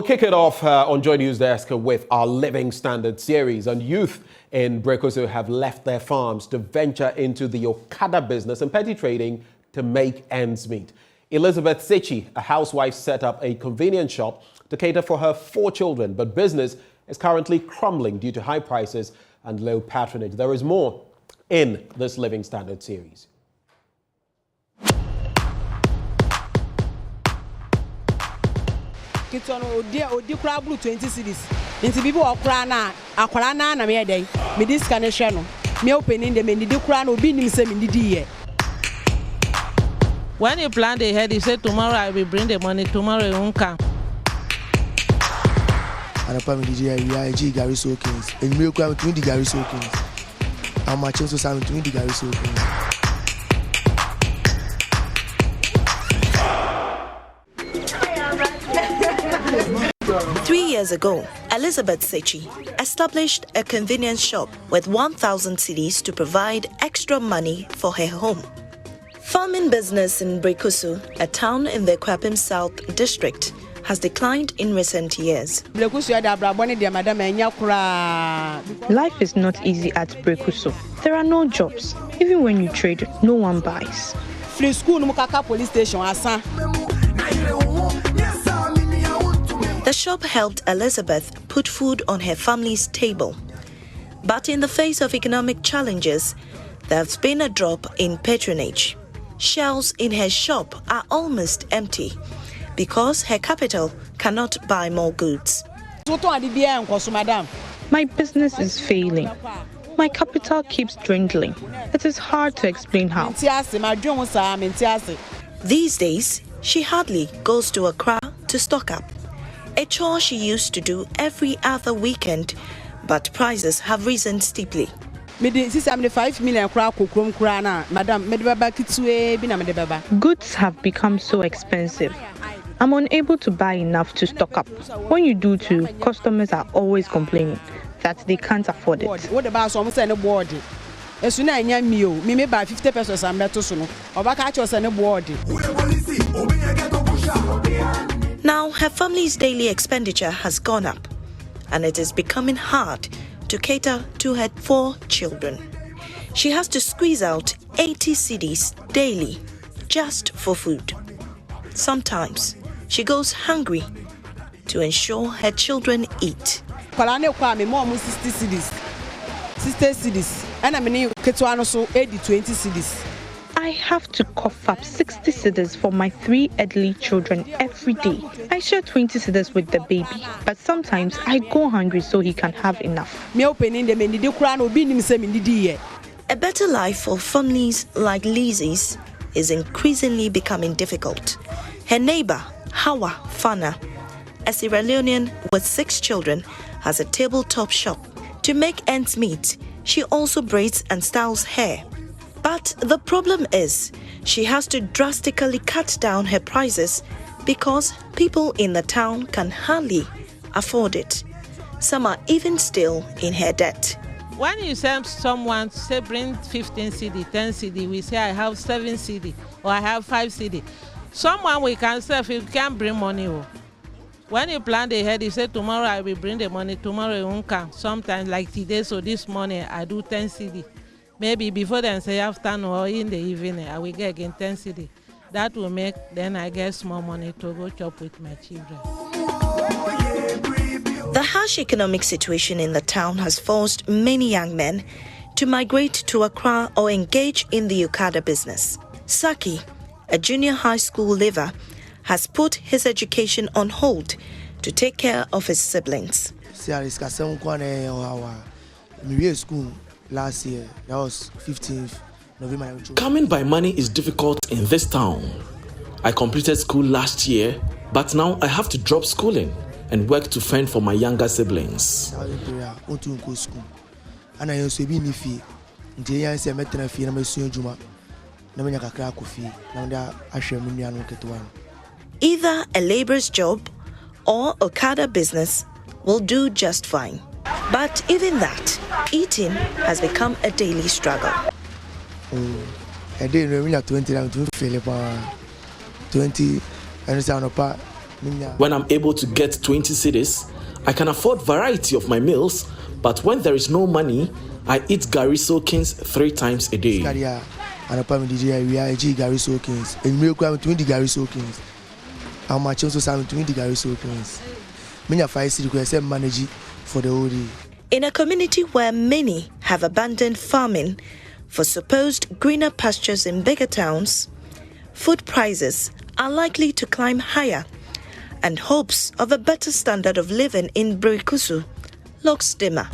We'll kick it off on JoyNews Desk with our Living Standard series. And youth in Berekuso have left their farms to venture into the okada business and petty trading to make ends meet. Elizabeth Sechi, a housewife, set up a convenience shop to cater for her 4 children, but business is currently crumbling due to high prices and low patronage. There is more in this Living Standard series. Odi kura blue 20 cities. Nti bibi okura na akwara na na me dey. Me dis can share no. Me opening dem ndi kura na obi nim say me ndi ye. When you plan ahead, you say tomorrow I will bring the money, tomorrow you won't come. And a family DJ Gary Sokins. And you come to the Gary Sokins. I'm matching to some to the Gary Sokins. 3 years ago, Elizabeth Sechi established a convenience shop with 1,000 cedis to provide extra money for her home. Farming business in Berekuso, a town in the Kwapim South district, has declined in recent years. Life is not easy at Berekuso. There are no jobs. Even when you trade, no one buys. Free school Mukaka police station asa. The shop helped Elizabeth put food on her family's table. But in the face of economic challenges, there's been a drop in patronage. Shelves in her shop are almost empty because her capital cannot buy more goods. My business is failing. My capital keeps dwindling. It is hard to explain how. These days, she hardly goes to Accra to stock up. A chore she used to do every other weekend, but prices have risen steeply. Goods have become so expensive. I'm unable to buy enough to stock up. When you do too, customers are always complaining that they can't afford it. What about some board? As soon as I me buy 50 pesos and better soon. Now her family's daily expenditure has gone up, and it is becoming hard to cater to her 4 children. She has to squeeze out 80 cedis daily just for food. Sometimes she goes hungry to ensure her children eat. 60 cedis. And I mean, Ketuano so 20 cedis. I have to cough up 60 cedis for my 3 elderly children every day. I share 20 cedis with the baby, but sometimes I go hungry so he can have enough. A better life for families like Lizzie's is increasingly becoming difficult. Her neighbor, Hawa Fana, a Sierra Leonean with 6 children, has a tabletop shop. To make ends meet, she also braids and styles hair. But the problem is, she has to drastically cut down her prices because people in the town can hardly afford it. Some are even still in her debt. When you send someone, say bring 15 CD, 10 CD, we say I have 7 CD or I have 5 CD. Someone we can say if you can't bring money. When you plan ahead, you say tomorrow I will bring the money, tomorrow you won't come. Sometimes like today, so this morning I do 10 CD. Maybe before then say afternoon or in the evening, I will get again 10 cedi. That will make, then I get small money to go shop with my children. The harsh economic situation in the town has forced many young men to migrate to Accra or engage in the okada business. Saki, a junior high school leaver, has put his education on hold to take care of his siblings. Last year, that was 15th November. Coming by money is difficult in this town. I completed school last year, but now I have to drop schooling and work to fend for my younger siblings. Either a laborer's job or okada business will do just fine. But even that, eating has become a daily struggle. A day when we are 20, I'm 20, and it's on a part When I'm able to get 20 cedis, I can afford variety of my meals, but when there is no money, I eat gari soakings 3 times a day. And upon the gari soakings, and milk 20 gari soakings. How much also 20 gari soakings? Many 5 cedis manage for the whole day. In a community where many have abandoned farming for supposed greener pastures in bigger towns, food prices are likely to climb higher, and hopes of a better standard of living in Berekuso looks dimmer.